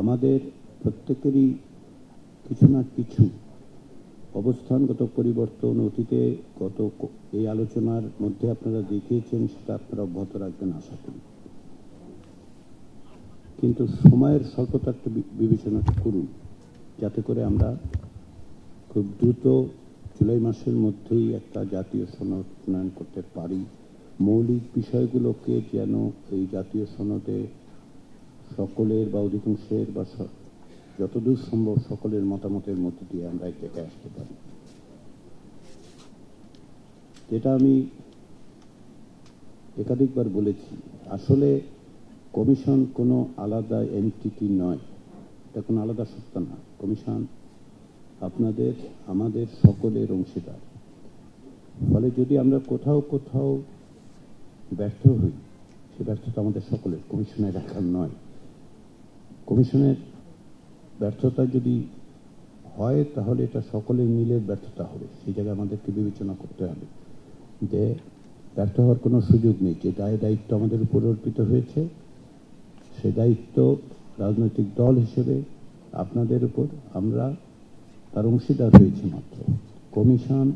আমাদের প্রত্যেকেরই কিছু না কিছু অবস্থানগত পরিবর্তন অতীতে গত এই আলোচনার মধ্যে আপনারা দেখিয়েছেন, সেটা আপনারা অব্যাহত রাখবেন আশা করি। কিন্তু সময়ের স্বল্পতা একটু বিবেচনা করুন, যাতে করে আমরা খুব দ্রুত জুলাই মাসের মধ্যেই একটা জাতীয় সনদ প্রণয়ন করতে পারি। মৌলিক বিষয়গুলোকে যেন এই জাতীয় সনদে সকলের বা অধিকাংশের বা যতদূর সম্ভব সকলের মতামতের মধ্যে দিয়ে আমরা এটাকে আসতে পারি। যেটা আমি একাধিকবার বলেছি, আসলে কমিশন কোনো আলাদা এন্টিটি নয়, এটা কোনো আলাদা সত্তা না। কমিশন আপনাদের আমাদের সকলের অংশীদার। ফলে যদি আমরা কোথাও কোথাও ব্যর্থ হই, সে ব্যর্থতা আমাদের সকলের, কমিশনের একার নয়। কমিশনের ব্যর্থতা যদি হয় তাহলে এটা সকলের মিলে ব্যর্থতা হবে। সেই জায়গায় আমাদেরকে বিবেচনা করতে হবে যে ব্যর্থ হওয়ার কোনো সুযোগ নেই। যে দায়িত্ব আমাদের উপর অর্পিত হয়েছে, সে দায়িত্ব রাজনৈতিক দল হিসেবে আপনাদের উপর আমরা তার অংশীদার হয়েছে মাত্র। কমিশন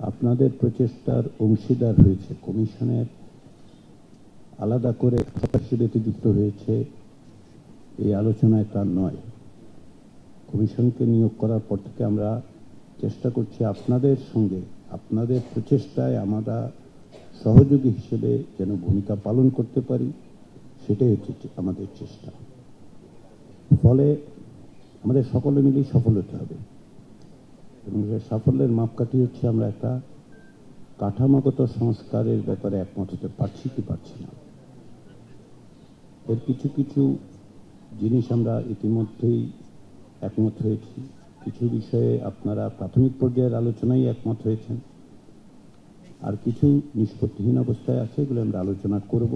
আপনাদের প্রচেষ্টার অংশীদার হয়েছে। কমিশনের আলাদা করে হিসেবে যুক্ত হয়েছে এই আলোচনায় তার নয়। কমিশনকে নিয়োগ করার পর থেকে আমরা চেষ্টা করছি আপনাদের সঙ্গে, আপনাদের প্রচেষ্টায় আমরা সহযোগী হিসেবে যেন ভূমিকা পালন করতে পারি, সেটাই হচ্ছে আমাদের চেষ্টা। ফলে আমাদের সকলে মিলেই সফল হতে হবে এবং সাফল্যের মাপকাঠি হচ্ছে আমরা একটা কাঠামোগত সংস্কারের ব্যাপারে একমত হতে পারছি কি পারছি না। এর কিছু কিছু জিনিস আমরা ইতিমধ্যেই একমত হয়েছি। কিছু বিষয়ে আপনারা প্রাথমিক পর্যায়ের আলোচনায় একমত হয়েছেন, আর কিছু নিষ্পত্তিহীন অবস্থায় আছে, এগুলো আমরা আলোচনা করব।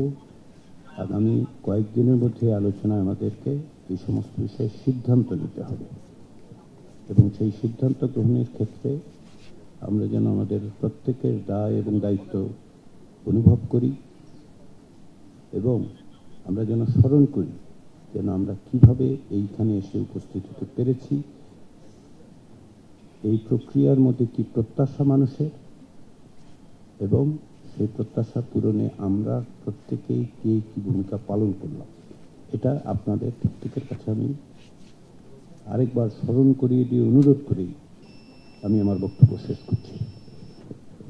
আগামী কয়েকদিনের মধ্যে আলোচনায় আমাদেরকে এই সমস্ত বিষয়ে সিদ্ধান্ত নিতে হবে এবং সেই সিদ্ধান্ত গ্রহণের ক্ষেত্রে আমরা যেন আমাদের প্রত্যেকের দায় এবং দায়িত্ব অনুভব করি এবং আমরা যেন স্মরণ করি যেন আমরা কিভাবে এইখানে এসে উপস্থিত হতে পেরেছি, এই প্রক্রিয়ার মধ্যে কি প্রত্যাশা মানুষের এবং সেই প্রত্যাশা পূরণে আমরা প্রত্যেকেই কি ভূমিকা পালন করলাম। এটা আপনাদের প্রত্যেকের কাছে আমি আরেকবার স্মরণ করিয়ে দিয়ে অনুরোধ করেই আমি আমার বক্তব্য শেষ করছি।